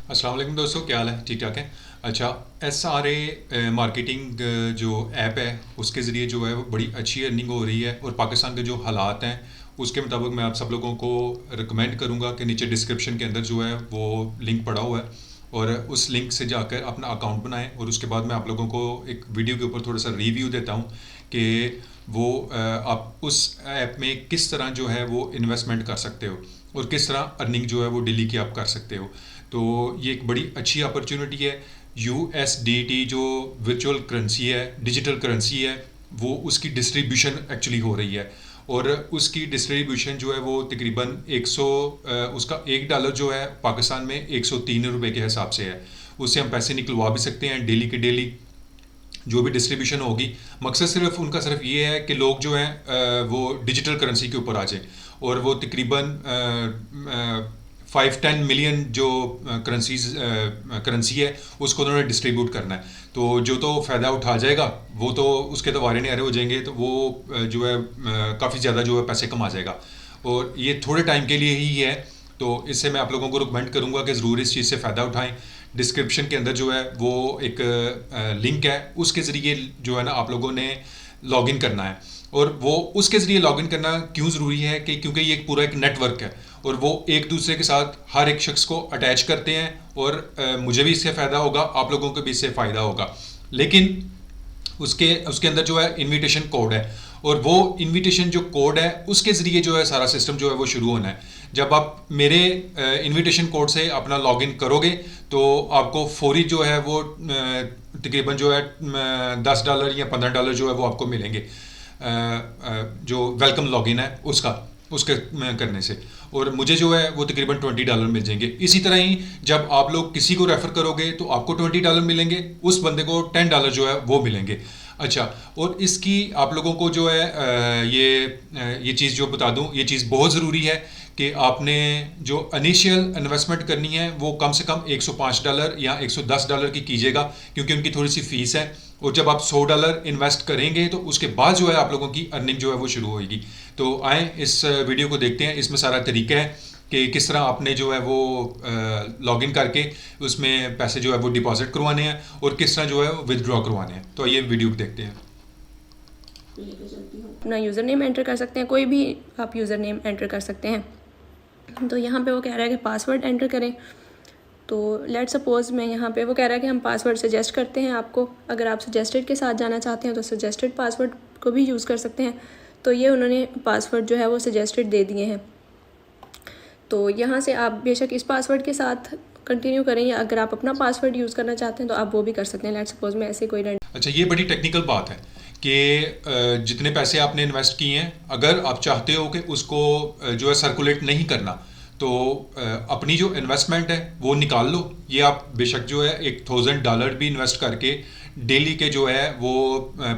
अस्सलाम वालेकुम दोस्तों, क्या हाल है? ठीक ठाक है। अच्छा, SRA मार्केटिंग जो ऐप है उसके ज़रिए जो है वो बड़ी अच्छी अर्निंग हो रही है, और पाकिस्तान के जो हालात हैं उसके मुताबिक मैं आप सब लोगों को रिकमेंड करूँगा कि नीचे डिस्क्रिप्शन के अंदर जो है वो लिंक पड़ा हुआ है, और उस लिंक से जाकर अपना अकाउंट बनाएं। और उसके बाद मैं आप लोगों को एक वीडियो के ऊपर थोड़ा सा रिव्यू देता हूँ कि वो आप उस ऐप में किस तरह जो है वो इन्वेस्टमेंट कर सकते हो, और किस तरह अर्निंग जो है वो डेली की आप कर सकते हो। तो ये एक बड़ी अच्छी अपॉर्चुनिटी है। USDT जो वर्चुअल करेंसी है, डिजिटल करेंसी है, वो उसकी डिस्ट्रीब्यूशन एक्चुअली हो रही है, और उसकी डिस्ट्रीब्यूशन जो है वो तकरीबन 100 उसका $1 जो है पाकिस्तान में 103 रुपये के हिसाब से है। उससे हम पैसे निकलवा भी सकते हैं डेली के डेली, जो भी डिस्ट्रीब्यूशन होगी। मकसद सिर्फ उनका सिर्फ ये है कि लोग जो हैं वो डिजिटल करेंसी के ऊपर आ जाए, और वो तकरीबन 5-10 मिलियन जो करेंसी है उसको उन्होंने डिस्ट्रीब्यूट करना है। तो जो तो फ़ायदा उठा जाएगा वो तो उसके तो वारे न्यारे हो जाएंगे, तो वो जो है काफ़ी ज़्यादा जो है पैसे कमा जाएगा, और ये थोड़े टाइम के लिए ही है। तो इससे मैं आप लोगों को रिकमेंड करूंगा कि ज़रूर इस चीज़ से फ़ायदा उठाएं। डिस्क्रिप्शन के अंदर जो है वो एक लिंक है, उसके ज़रिए जो है ना आप लोगों ने लॉगिन करना है। और वो उसके ज़रिए लॉगिन करना क्यों ज़रूरी है कि क्योंकि ये एक पूरा एक नेटवर्क है, और वो एक दूसरे के साथ हर एक शख्स को अटैच करते हैं, और मुझे भी इससे फ़ायदा होगा, आप लोगों को भी इससे फ़ायदा होगा। लेकिन उसके उसके अंदर जो है इनविटेशन कोड है, और वो इनविटेशन जो कोड है उसके ज़रिए जो है सारा सिस्टम जो है वो शुरू होना है। जब आप मेरे इनविटेशन कोड से अपना लॉगिन करोगे तो आपको फौरी जो है वो तकरीबन जो है $10 या $15 जो है वो आपको मिलेंगे, जो वेलकम लॉगिन है उसका, उसके करने से। और मुझे जो है वो तकरीबन $20 मिल जाएंगे। इसी तरह ही जब आप लोग किसी को रेफ़र करोगे तो आपको $20 मिलेंगे, उस बंदे को $10 जो है वो मिलेंगे। अच्छा, और इसकी आप लोगों को जो है ये चीज़ जो बता दूं, ये चीज़ बहुत ज़रूरी है कि आपने जो इनिशियल इन्वेस्टमेंट करनी है वो कम से कम $105 या $110 की कीजिएगा, क्योंकि उनकी थोड़ी सी फ़ीस है। और जब आप $100 इन्वेस्ट करेंगे तो उसके बाद जो है आप लोगों की अर्निंग जो है वो शुरू होगी। तो आए इस वीडियो को देखते हैं, इसमें सारा तरीका है कि किस तरह आपने जो है वो लॉगिन करके उसमें पैसे जो है वो डिपॉजिट करवाने हैं, और किस तरह जो है विदड्रॉ करवाने हैं। तो ये वीडियो देखते हैं। अपना यूज़र नेम एंटर कर सकते हैं, कोई भी आप यूज़र नेम एंटर कर सकते हैं। तो यहाँ पे वो कह रहा है कि पासवर्ड एंटर करें। तो लेट सपोज़ मैं यहाँ पे वो कह रहा है कि हम पासवर्ड सजेस्ट करते हैं आपको। अगर आप सजेस्टेड के साथ जाना चाहते हैं तो सजेस्टेड पासवर्ड को भी यूज़ कर सकते हैं। तो ये उन्होंने पासवर्ड जो है वो सजेस्टेड दे दिए हैं। तो यहाँ से आप बेशक इस पासवर्ड के साथ कंटिन्यू करें, या अगर आप अपना पासवर्ड यूज़ करना चाहते हैं तो आप वो भी कर सकते हैं। लेट सपोज़ मैं ऐसे कोई अच्छा, ये बड़ी टेक्निकल बात है कि जितने पैसे आपने इन्वेस्ट किए हैं, अगर आप चाहते हो कि उसको जो है सर्कुलेट नहीं करना, तो अपनी जो इन्वेस्टमेंट है वो निकाल लो। ये आप बेशक जो है $1,000 भी इन्वेस्ट करके डेली के जो है वो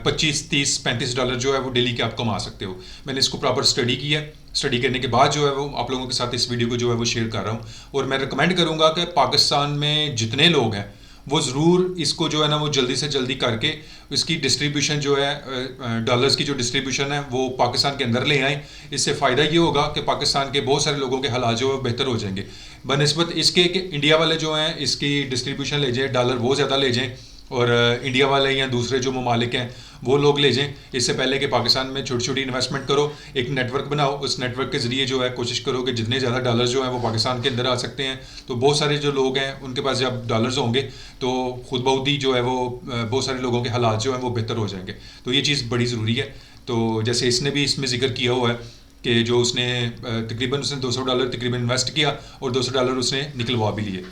25-30-35 डॉलर जो है वो डेली के आप कमा सकते हो। मैंने इसको प्रॉपर स्टडी किया है, स्टडी करने के बाद जो है वो आप लोगों के साथ इस वीडियो को जो है वो शेयर कर रहा हूँ। और मैं रिकमेंड करूँगा कि पाकिस्तान में जितने लोग हैं वो ज़रूर इसको जो है ना वो जल्दी से जल्दी करके इसकी डिस्ट्रीब्यूशन जो है डॉलर्स की जो डिस्ट्रीब्यूशन है वो पाकिस्तान के अंदर ले आएँ। इससे फ़ायदा ये होगा कि पाकिस्तान के बहुत सारे लोगों के हालात जो है बेहतर हो जाएंगे, बनस्बत इसके कि इंडिया वाले जो हैं इसकी डिस्ट्रीब्यूशन ले जाएँ, डॉलर वो ज़्यादा ले जाएँ, और इंडिया वाले या दूसरे जो ममालिक हैं वो लोग ले जाएं। इससे पहले कि पाकिस्तान में छोटी छोटी इन्वेस्टमेंट करो, एक नेटवर्क बनाओ, उस नेटवर्क के ज़रिए जो है कोशिश करो कि जितने ज़्यादा डॉलर्स जो हैं वो पाकिस्तान के अंदर आ सकते हैं। तो बहुत सारे जो लोग हैं उनके पास जब डॉलर्स होंगे तो खुद बहुत ही जो है वो बहुत सारे लोगों के हालात जो हैं वो बेहतर हो जाएंगे। तो ये चीज़ बड़ी ज़रूरी है। तो जैसे इसने भी इसमें जिक्र किया हुआ है कि जो उसने तकरीबन उसने $200 तकरीबन इन्वेस्ट किया, और $200 उसने निकलवा भी लिए।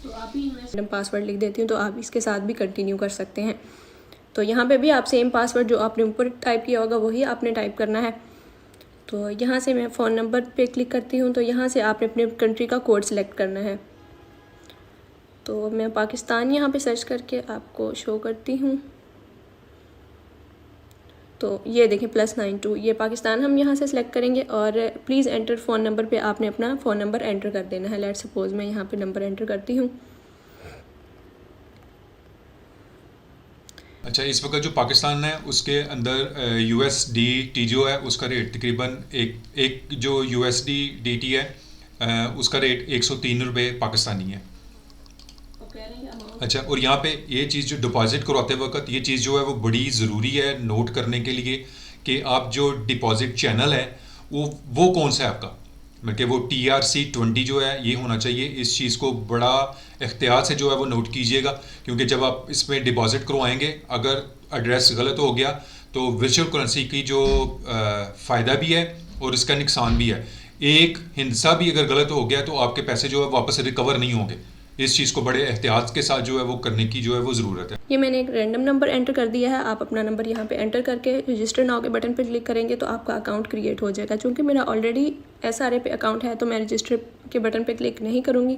तो आप ही पासवर्ड लिख देती हूँ, तो आप इसके साथ भी कंटिन्यू कर सकते हैं। तो यहाँ पे भी आप सेम पासवर्ड जो आपने ऊपर टाइप किया होगा वही आपने टाइप करना है। तो यहाँ से मैं फ़ोन नंबर पे क्लिक करती हूँ, तो यहाँ से आपने अपने कंट्री का कोड सेलेक्ट करना है। तो मैं पाकिस्तान यहाँ पे सर्च करके आपको शो करती हूँ। तो ये देखें +92, ये पाकिस्तान हम यहाँ से सिलेक्ट करेंगे, और प्लीज़ एंटर फ़ोन नंबर पे आपने अपना फ़ोन नंबर एंटर कर देना है। लेट सपोज़ मैं यहाँ पे नंबर एंटर करती हूँ। अच्छा, इस वक्त जो पाकिस्तान है उसके अंदर USDT जो है उसका रेट तकरीबन एक जो USDT है उसका रेट 103 रुपये पाकिस्तानी है। अच्छा, और यहाँ पे ये चीज़ जो डिपॉजिट करवाते वक्त ये चीज़ जो है वो बड़ी ज़रूरी है नोट करने के लिए कि आप जो डिपॉजिट चैनल है वो कौन सा है आपका, मतलब कि वो TRC20 जो है ये होना चाहिए। इस चीज़ को बड़ा एहतियात से जो है वो नोट कीजिएगा, क्योंकि जब आप इसमें डिपॉजिट करवाएंगे अगर एड्रेस गलत हो गया तो वर्चुअल करेंसी की जो फ़ायदा भी है और इसका नुकसान भी है। एक हिस्सा भी अगर गलत हो गया तो आपके पैसे जो है वापस रिकवर नहीं होंगे। इस चीज़ को बड़े एहतियात के साथ जो है वो करने की जो है वो ज़रूरत है। ये मैंने एक रैंडम नंबर एंटर कर दिया है। आप अपना नंबर यहाँ पे एंटर करके रजिस्टर नाउ के बटन पे क्लिक करेंगे तो आपका अकाउंट क्रिएट हो जाएगा। चूँकि मेरा ऑलरेडी SRA पे अकाउंट है तो मैं रजिस्टर के बटन पे क्लिक नहीं करूँगी,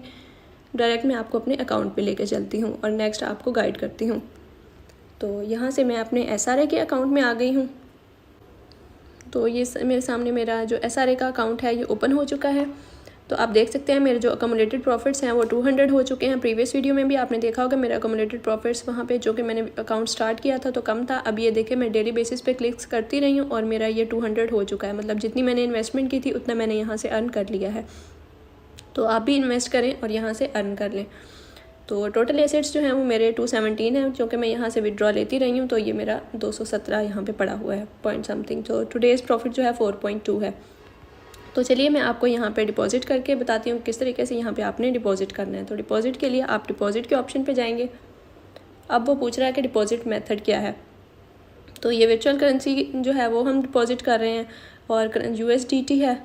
डायरेक्ट मैं आपको अपने अकाउंट पे लेके चलती हूँ और नेक्स्ट आपको गाइड करती हूँ। तो यहाँ से मैं अपने SRA के अकाउंट में आ गई हूँ। तो ये मेरे सामने मेरा जो SRA का अकाउंट है ये ओपन हो चुका है। तो आप देख सकते हैं मेरे जो अकोमोडेटेड प्रॉफिट्स हैं वो 200 हो चुके हैं। प्रीवियस वीडियो में भी आपने देखा होगा मेरा अकोमोडेटेड प्रॉफिट्स वहाँ पे जो कि मैंने अकाउंट स्टार्ट किया था तो कम था। अब ये देखें मैं डेली बेसिस पे क्लिक्स करती रही हूँ और मेरा ये 200 हो चुका है। मतलब जितनी मैंने इन्वेस्टमेंट की थी उतना मैंने यहाँ से अर्न कर लिया है। तो आप भी इन्वेस्ट करें और यहाँ से अर्न कर लें। तो टोटल एसेट्स जो हैं वो मेरे 217 हैं, क्योंकि मैं यहाँ से विड्रॉ लेती रही हूँ। तो ये मेरा 217 यहाँ पे पड़ा हुआ है पॉइंट समथिंग। तो टुडेज़ प्रॉफिट जो है 4.2 है। तो चलिए मैं आपको यहाँ पे डिपॉजिट करके बताती हूँ किस तरीके से यहाँ पे आपने डिपॉजिट करना है। तो डिपॉजिट के लिए आप डिपॉजिट के ऑप्शन पे जाएंगे। अब वो पूछ रहा है कि डिपॉजिट मेथड क्या है। तो ये वर्चुअल करेंसी जो है वो हम डिपॉजिट कर रहे हैं और USDT है,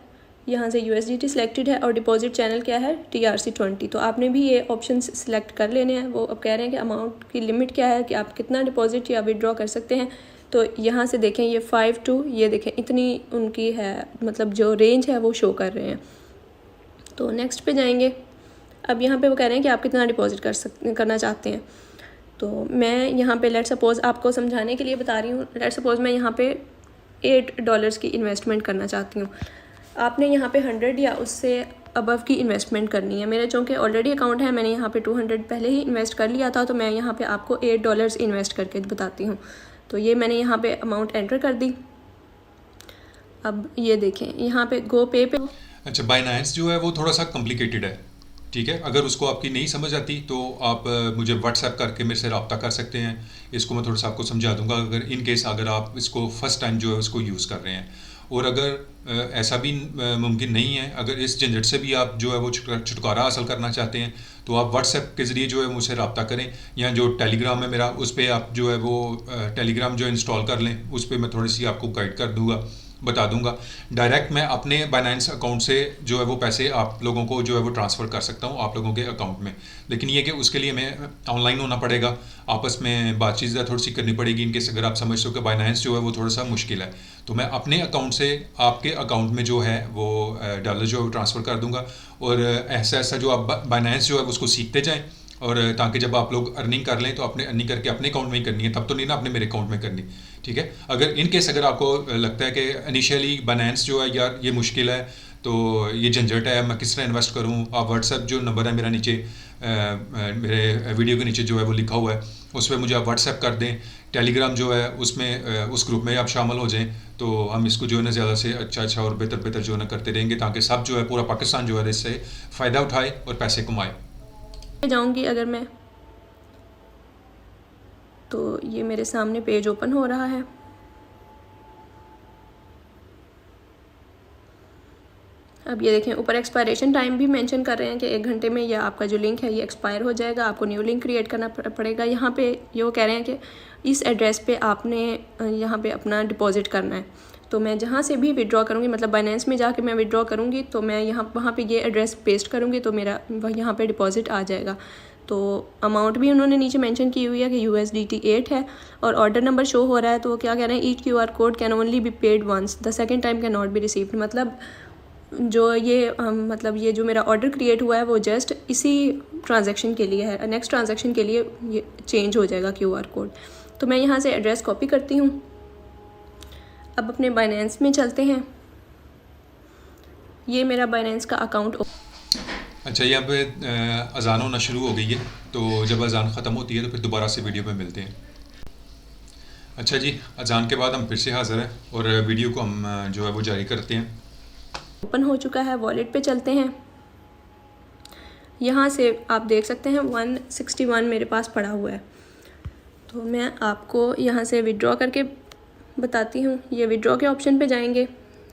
यहाँ से USDT सिलेक्टेड है और डिपॉजिट चैनल क्या है TRC20। तो आपने भी ये ऑप्शन सिलेक्ट कर लेने हैं। वो अब कह रहे हैं कि अमाउंट की लिमिट क्या है कि आप कितना डिपॉजिट या विड्रॉ कर सकते हैं। तो यहाँ से देखें ये 5 to ये देखें इतनी उनकी है, मतलब जो रेंज है वो शो कर रहे हैं। तो नेक्स्ट पे जाएंगे। अब यहाँ पे वो कह रहे हैं कि आप कितना डिपॉजिट करना चाहते हैं। तो मैं यहाँ पे लेट सपोज़ आपको समझाने के लिए बता रही हूँ। लेट सपोज़ मैं यहाँ पे $8 की इन्वेस्टमेंट करना चाहती हूँ। आपने यहाँ पे 100 या उससे अबव की इन्वेस्टमेंट करनी है। मेरे चूँकि ऑलरेडी अकाउंट है, मैंने यहाँ पे 200 पहले ही इन्वेस्ट कर लिया था, तो मैं यहाँ पे आपको $8 इन्वेस्ट करके बताती हूँ। तो ये मैंने यहाँ पे अमाउंट एंटर कर दी। अब ये देखें यहाँ पे गो पे पे। अच्छा, बाइनेंस जो है वो थोड़ा सा कॉम्प्लिकेटेड है, ठीक है। अगर उसको आपकी नहीं समझ आती तो आप मुझे व्हाट्सएप करके मेरे से रब्ता कर सकते हैं। इसको मैं थोड़ा सा आपको समझा दूंगा अगर इन केस अगर आप इसको फर्स्ट टाइम जो है उसको यूज़ कर रहे हैं। और अगर ऐसा भी मुमकिन नहीं है, अगर इस झंझट से भी आप जो है वो छुटकारा हासिल करना चाहते हैं तो आप व्हाट्सएप के ज़रिए जो है मुझसे रब्ता करें, या जो टेलीग्राम है मेरा उस पर आप जो है वो टेलीग्राम जो इंस्टॉल कर लें। उस पर मैं थोड़ी सी आपको गाइड कर दूँगा, बता दूंगा। डायरेक्ट मैं अपने बाइनेंस अकाउंट से जो है वो पैसे आप लोगों को जो है वो ट्रांसफ़र कर सकता हूँ आप लोगों के अकाउंट में। लेकिन ये कि उसके लिए मैं ऑनलाइन होना पड़ेगा, आपस में बातचीत थोड़ी सी करनी पड़ेगी। इनकेस अगर आप समझते हो कि बाइनेंस जो है वो थोड़ा सा मुश्किल है तो मैं अपने अकाउंट से आपके अकाउंट में जो है वो डॉलर जो है वो ट्रांसफ़र कर दूँगा। और ऐसा ऐसा जो आप बाइनेंस जो है उसको सीखते जाएँ, और ताकि जब आप लोग अर्निंग कर लें तो अपने अर्निंग करके अपने अकाउंट में ही करनी है, तब तो नहीं ना अपने मेरे अकाउंट में करनी, ठीक है। अगर इन केस अगर आपको लगता है कि इनिशियली बाइनेंस जो है यार ये मुश्किल है, तो ये झंझट है, मैं किस तरह इन्वेस्ट करूं, आप व्हाट्सएप जो नंबर है मेरा नीचे मेरे वीडियो के नीचे जो है वो लिखा हुआ है, उस पर मुझे आप व्हाट्सएप कर दें। टेलीग्राम जो है उसमें उस ग्रुप में आप शामिल हो जाएं, तो हम इसको जो है ना ज़्यादा से अच्छा और बेहतर जो है ना करते रहेंगे, ताकि सब जो है पूरा पाकिस्तान जो है इससे फ़ायदा उठाए और पैसे कमाए। जाऊंगी अगर मैं, तो ये मेरे सामने पेज ओपन हो रहा है। अब ये देखें ऊपर एक्सपायरेशन टाइम भी मेंशन कर रहे हैं कि 1 घंटे में यह आपका जो लिंक है ये एक्सपायर हो जाएगा, आपको न्यू लिंक क्रिएट करना पड़ेगा। यहाँ पे ये कह रहे हैं कि इस एड्रेस पे आपने यहाँ पे अपना डिपॉजिट करना है। तो मैं जहाँ से भी विड्रॉ करूँगी, मतलब बाइनेंस में जाके मैं विड्रॉ करूँगी, तो मैं वहाँ पे ये एड्रेस पेस्ट करूँगी तो मेरा यहाँ पे डिपॉजिट आ जाएगा। तो अमाउंट भी उन्होंने नीचे मेंशन की हुई है कि USDT 8 है और ऑर्डर नंबर शो हो रहा है। तो वो क्या कह रहे हैं, each QR code can only be paid once, the second time can not be received. मतलब जो ये जो मेरा ऑर्डर क्रिएट हुआ है वो जस्ट इसी ट्रांजैक्शन के लिए है, नेक्स्ट ट्रांजैक्शन के लिए ये चेंज हो जाएगा QR कोड। तो मैं यहाँ से एड्रेस कॉपी करती हूँ। अब अपने बाइनेंस में चलते हैं। ये मेरा बाइनेंस का अकाउंट। अच्छा, यहाँ पे अजान होना शुरू हो गई है, तो जब अजान ख़त्म होती है तो फिर दोबारा से वीडियो में मिलते हैं। अच्छा जी, अजान के बाद हम फिर से हाज़िर हैं और वीडियो को हम जो है वो जारी करते हैं। ओपन हो चुका है, वॉलेट पे चलते हैं। यहाँ से आप देख सकते हैं 161 मेरे पास पड़ा हुआ है। तो मैं आपको यहाँ से विड्रॉ करके बताती हूँ। ये विड्रॉ के ऑप्शन पे जाएंगे,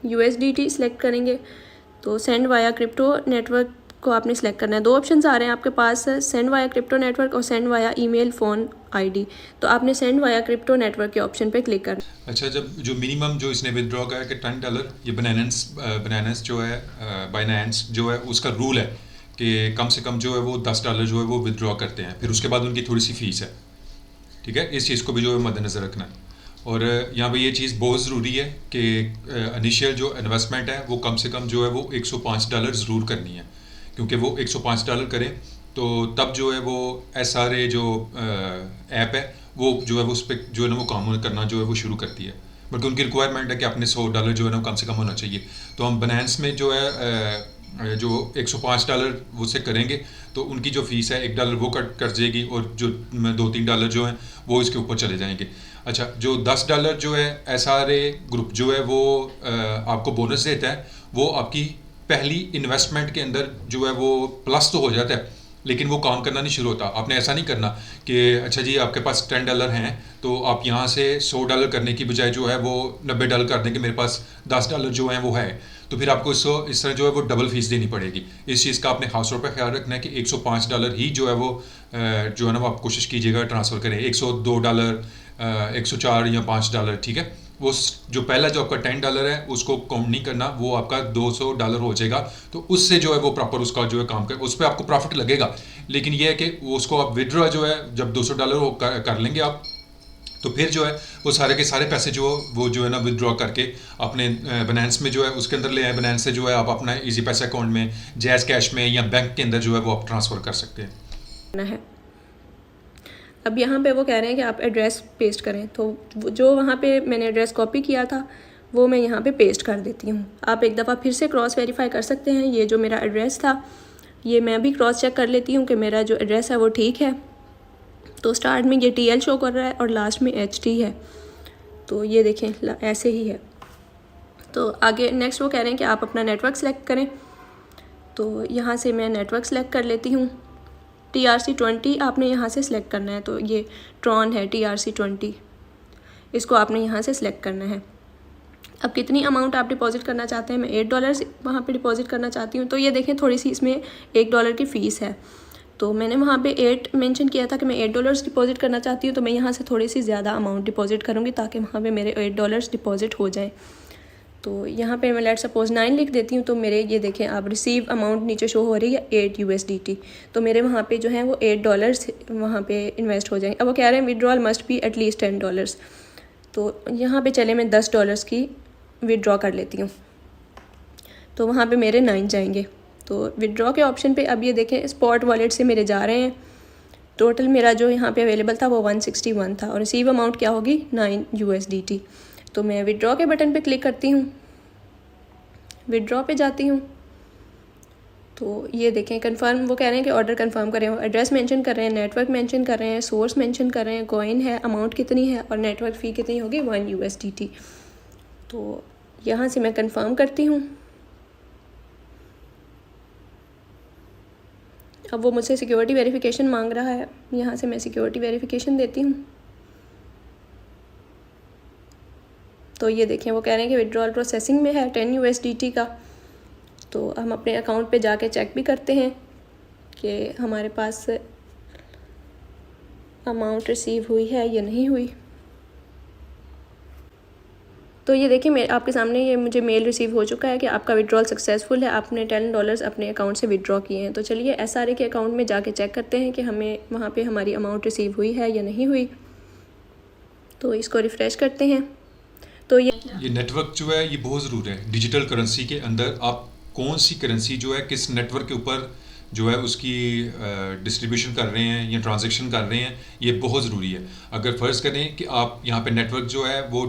USDT सिलेक्ट करेंगे, तो सेंड वाया क्रिप्टो नेटवर्क को आपने सेलेक्ट करना है। दो ऑप्शंस आ रहे हैं आपके पास, सेंड वाया क्रिप्टो नेटवर्क और send via email phone ID। तो आपने सेंड वाया क्रिप्टो नेटवर्क के ऑप्शन पे क्लिक करना है। अच्छा, जब जो मिनिमम जो इसने विदड्रॉ का है कि $10, ये बाइनेंस जो है, बाइनेंस जो है उसका रूल है कि कम से कम जो है वो $10 जो है वो विदड्रॉ करते हैं, फिर उसके बाद उनकी थोड़ी सी फ़ीस है। ठीक है, इस चीज़ को भी जो है मद्देनज़र रखना है। और यहाँ पे ये चीज़ बहुत ज़रूरी है कि इनिशियल जो इन्वेस्टमेंट है वो कम से कम जो है वो $105 ज़रूर करनी है, क्योंकि वो $105 करें तो तब जो है वो SRA जो ऐप है वो जो है वो उस पर जो है ना वो काम करना जो है वो शुरू करती है, बल्कि उनकी रिक्वायरमेंट है कि आपने $100 जो है ना कम से कम होना चाहिए। तो हम बाइनेंस में जो है जो $105 वो से करेंगे तो उनकी जो फ़ीस है $1 वो कट जाएगी और जो $2-3 जो हैं वो इसके ऊपर चले जाएंगे। अच्छा, जो $10 जो है SRA ग्रुप जो है वो आपको बोनस देता है, वो आपकी पहली इन्वेस्टमेंट के अंदर जो है वो प्लस तो हो जाता है, लेकिन वो काम करना नहीं शुरू होता। आपने ऐसा नहीं करना कि अच्छा जी आपके पास $10 हैं तो आप यहाँ से $100 करने की बजाय जो है वो $90 कर दें कि मेरे पास $10 जो हैं वो है, तो फिर आपको इस तरह जो है वो डबल फीस देनी पड़ेगी। इस चीज़ का आपने खास तौर पर ख्याल रखना है कि $105 ही जो है वो जो है ना वो आप कोशिश कीजिएगा ट्रांसफ़र करें। $102, $104 या $5, ठीक है, वो जो पहला जो आपका $10 है उसको काउंट नहीं करना, वो आपका $200 हो जाएगा। तो उससे जो है वो प्रॉपर उसका जो है काम कर, उस पर आपको प्रॉफिट लगेगा, लेकिन ये है कि वो उसको आप विड्रॉ जो है जब $200 कर लेंगे आप, तो फिर जो है वो सारे के सारे पैसे जो वो जो है ना विड्रॉ करके अपने बाइनेंस में जो है उसके अंदर ले आए। बाइनेंस से जो है आप अपना इजी पैसा अकाउंट में, जैज़ कैश में या बैंक के अंदर जो है वो आप ट्रांसफ़र कर सकते हैं। अब यहाँ पे वो कह रहे हैं कि आप एड्रेस पेस्ट करें, तो जो वहाँ पे मैंने एड्रेस कॉपी किया था वो मैं यहाँ पे पेस्ट कर देती हूँ। आप एक दफ़ा फिर से क्रॉस वेरीफाई कर सकते हैं। ये जो मेरा एड्रेस था ये मैं भी क्रॉस चेक कर लेती हूँ कि मेरा जो एड्रेस है वो ठीक है। तो स्टार्ट में ये TL शो कर रहा है और लास्ट में HT है, तो ये देखें ऐसे ही है। तो आगे नेक्स्ट वो कह रहे हैं कि आप अपना नेटवर्क सेलेक्ट करें, तो यहाँ से मैं नेटवर्क सेलेक्ट कर लेती हूँ। TRC20 आपने यहाँ से सिलेक्ट करना है, तो ये ट्रॉन है TRC20, इसको आपने यहाँ से सिलेक्ट करना है। अब कितनी अमाउंट आप डिपॉजिट करना चाहते हैं, मैं $8 वहाँ पे डिपॉजिट करना चाहती हूँ। तो ये देखें थोड़ी सी इसमें $1 की फ़ीस है, तो मैंने वहाँ पे 8 मेंशन किया था कि मैं $8 डिपॉजिट करना चाहती हूँ, तो मैं यहाँ से थोड़ी सी ज़्यादा अमाउंट डिपॉजिट करूँगी ताकि वहाँ पे मेरे $8 डिपॉजिट हो जाए। तो यहाँ पे मैं लेट सपोज 9 लिख देती हूँ, तो मेरे ये देखें आप रिसीव अमाउंट नीचे शो हो रही है 8 USDT, तो मेरे वहाँ पे जो है वो $8 वहाँ पे इन्वेस्ट हो जाएंगे। अब वो कह रहे हैं विड्रॉल मस्ट बी एटलीस्ट $10, तो यहाँ पे चले मैं $10 की विड्रॉ कर लेती हूँ, तो वहाँ पे मेरे 9 जाएंगे। तो विड्रॉ के ऑप्शन पे अब ये देखें स्पॉट वॉलेट से मेरे जा रहे हैं। टोटल मेरा जो यहाँ पे अवेलेबल था वो 161 था और रिसीव अमाउंट क्या होगी 9 USDT। तो मैं विड्रॉ के बटन पे क्लिक करती हूँ, विड्रॉ पे जाती हूँ, तो ये देखें कंफर्म, वो कह रहे हैं कि ऑर्डर कंफर्म करें। वो एड्रेस मेंशन कर रहे हैं, नेटवर्क मेंशन कर रहे हैं, सोर्स मेंशन कर रहे हैं, कॉइन है, अमाउंट कितनी है और नेटवर्क फ़ी कितनी होगी 1 USDT। तो यहाँ से मैं कंफर्म करती हूँ। अब वो मुझसे सिक्योरिटी वेरिफिकेशन मांग रहा है, यहाँ से मैं सिक्योरिटी वेरिफिकेशन देती हूँ। तो ये देखें वो कह रहे हैं कि विड्रॉल प्रोसेसिंग में है 10 USDT का। तो हम अपने अकाउंट पे जाके चेक भी करते हैं कि हमारे पास अमाउंट रिसीव हुई है या नहीं हुई। तो ये देखिए आपके सामने ये मुझे मेल रिसीव हो चुका है कि आपका विड्रॉल सक्सेसफुल है, आपने $10 अपने अकाउंट से विड्रॉ किए हैं। तो चलिए SRA के अकाउंट में जाके चेक करते हैं कि हमें वहाँ पे हमारी अमाउंट रिसीव हुई है या नहीं हुई। तो इसको रिफ़्रेश करते हैं। तो ये नेटवर्क जो है ये बहुत ज़रूरी है। डिजिटल करेंसी के अंदर आप कौन सी करेंसी जो है किस नेटवर्क के ऊपर जो है उसकी डिस्ट्रीब्यूशन कर रहे हैं या ट्रांजैक्शन कर रहे हैं, ये बहुत ज़रूरी है। अगर फ़र्ज़ करें कि आप यहाँ पे नेटवर्क जो है वो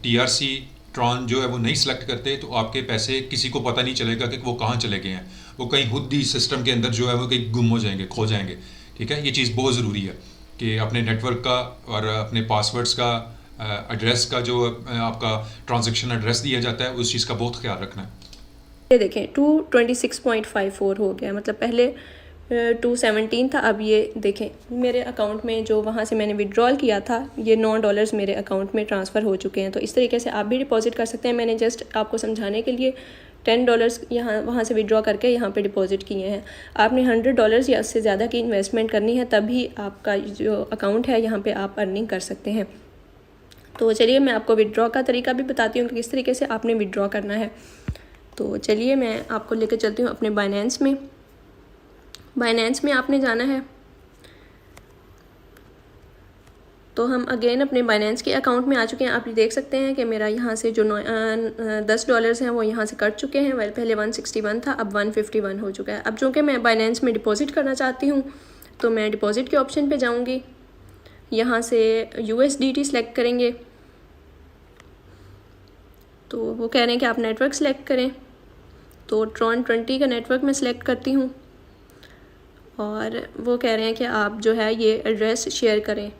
TRC ट्रॉन जो है वो नहीं सेलेक्ट करते, तो आपके पैसे किसी को पता नहीं चलेगा कि वो कहाँ चले गए हैं। वो कहीं खुद ही सिस्टम के अंदर जो है वो कहीं गुम हो जाएंगे, खो जाएंगे। ठीक है, ये चीज़ बहुत ज़रूरी है कि अपने नेटवर्क का और अपने पासवर्ड्स का एड्रेस का जो आपका ट्रांजैक्शन एड्रेस दिया जाता है उस चीज़ का बहुत ख्याल रखना है। ये देखें 226.54 हो गया, मतलब पहले 217 था। अब ये देखें मेरे अकाउंट में जो वहाँ से मैंने विड्रॉल किया था ये $9 मेरे अकाउंट में ट्रांसफ़र हो चुके हैं। तो इस तरीके से आप भी डिपॉज़िट कर सकते हैं। मैंने जस्ट आपको समझाने के लिए $10 यहाँ वहाँ से विड्रॉ करके यहाँ पे डिपॉज़िट किए हैं। आपने $100 या उससे ज़्यादा की इन्वेस्टमेंट करनी है, तभी आपका जो अकाउंट है यहाँ पे आप अर्निंग कर सकते हैं। तो चलिए मैं आपको विड्रॉ का तरीका भी बताती हूँ कि किस तरीके से आपने विड्रॉ करना है। तो चलिए मैं आपको लेकर चलती हूँ अपने बाइनेंस में। बाइनेंस में आपने जाना है, तो हम अगेन अपने बाइनेंस के अकाउंट में आ चुके हैं। आप ये देख सकते हैं कि मेरा यहाँ से जो $10 हैं वो यहाँ से कट चुके हैं। पहले 161 था, अब 151 हो चुका है। अब चूँकि मैं बाइनेंस में डिपॉज़िट करना चाहती हूँ तो मैं डिपॉज़िट के ऑप्शन पे जाऊँगी। यहाँ से USDT सेलेक्ट करेंगे, तो वो कह रहे हैं कि आप नेटवर्क सेलेक्ट करें। तो Tron 20 का नेटवर्क मैं सिलेक्ट करती हूँ और वो कह रहे हैं कि आप जो है ये एड्रेस शेयर करें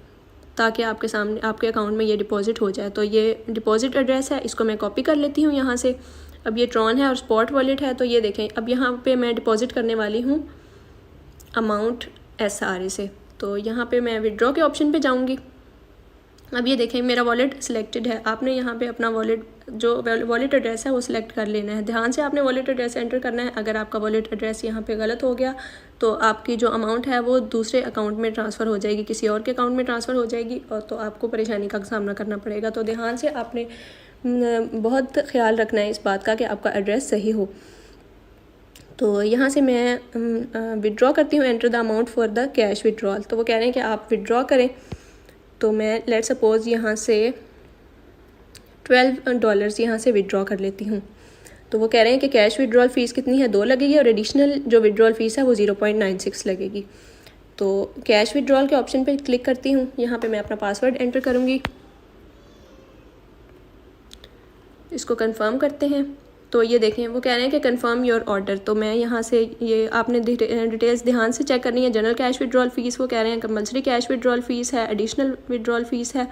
ताकि आपके सामने आपके अकाउंट में ये डिपॉज़िट हो जाए। तो ये डिपॉज़िट एड्रेस है, इसको मैं कॉपी कर लेती हूँ यहाँ से। अब ये ट्रॉन है और स्पॉट वॉलेट है। तो ये देखें अब यहाँ पे मैं डिपॉज़िट करने वाली हूँ अमाउंट SRA से। तो यहाँ पे मैं विड्रॉ के ऑप्शन पे जाऊँगी। अब ये देखें मेरा वॉलेट सिलेक्टेड है। आपने यहाँ पे अपना वॉलेट जो वॉलेट एड्रेस है वो सिलेक्ट कर लेना है। ध्यान से आपने वॉलेट एड्रेस एंटर करना है। अगर आपका वॉलेट एड्रेस यहाँ पे गलत हो गया तो आपकी जो अमाउंट है वो दूसरे अकाउंट में ट्रांसफ़र हो जाएगी, किसी और के अकाउंट में ट्रांसफ़र हो जाएगी और तो आपको परेशानी का सामना करना पड़ेगा। तो ध्यान से आपने बहुत ख्याल रखना है इस बात का कि आपका एड्रेस सही हो। तो यहाँ से मैं विड्रॉ करती हूँ, enter the amount for the cash withdrawal. तो वो कह रहे हैं कि आप विड्रॉ करें। तो मैं लेट सपोज़ यहाँ से $12 यहाँ से विड्रॉ कर लेती हूँ। तो वो कह रहे हैं कि कैश विड्रॉल फ़ीस कितनी है, 2 लगेगी और एडिशनल जो विड्रॉल फ़ीस है वो 0.96 लगेगी। तो कैश विड्रॉल के ऑप्शन पे क्लिक करती हूँ। यहाँ पे मैं अपना पासवर्ड एंटर करूँगी, इसको कंफर्म करते हैं। तो ये देखें वो कह रहे हैं कि कंफर्म योर ऑर्डर। तो मैं यहाँ से ये आपने डिटेल्स ध्यान से चेक करनी है। जनरल कैश विड्रॉल फ़ीस वो कह रहे हैं कंपल्सरी कैश विड्रॉल फ़ीस है, एडिशनल विड्रॉल फ़ीस है।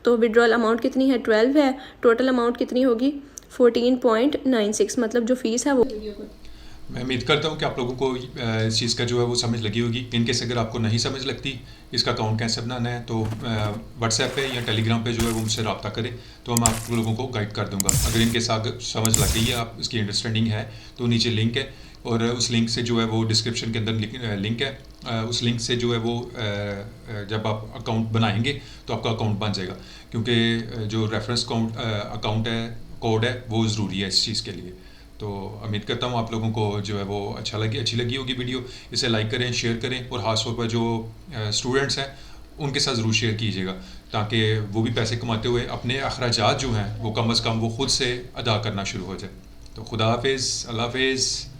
तो विड्रॉल अमाउंट कितनी है 12 है, टोटल अमाउंट कितनी होगी 14.96, मतलब जो फ़ीस है वो। मैं उम्मीद करता हूँ कि आप लोगों को इस चीज़ का जो है वो समझ लगी होगी। इनकेस अगर आपको नहीं समझ लगती इसका अकाउंट कैसे बनाना है तो व्हाट्सएप पे या टेलीग्राम पे जो है वो मुझसे रब्ता करें, तो हम आप लोगों को गाइड कर दूंगा। अगर इनकेस आगे समझ लग गई है, आप इसकी अंडरस्टैंडिंग है, तो नीचे लिंक है और उस लिंक से जो है वो डिस्क्रिप्शन के अंदर लिंक है। उस लिंक से जो है वो जब आप अकाउंट बनाएंगे तो आपका अकाउंट बन जाएगा, क्योंकि जो रेफरेंस अकाउंट है कोड है वो ज़रूरी है इस चीज़ के लिए। तो उम्मीद करता हूँ आप लोगों को जो है वो अच्छी लगी होगी वीडियो। इसे लाइक करें, शेयर करें और ख़ास तौर पर जो स्टूडेंट्स हैं उनके साथ ज़रूर शेयर कीजिएगा, ताकि वो भी पैसे कमाते हुए अपने अखराजात जो हैं वो कम अज़ कम वो ख़ुद से अदा करना शुरू हो जाए। तो खुदा हाफिज़, अल्लाह हाफिज़।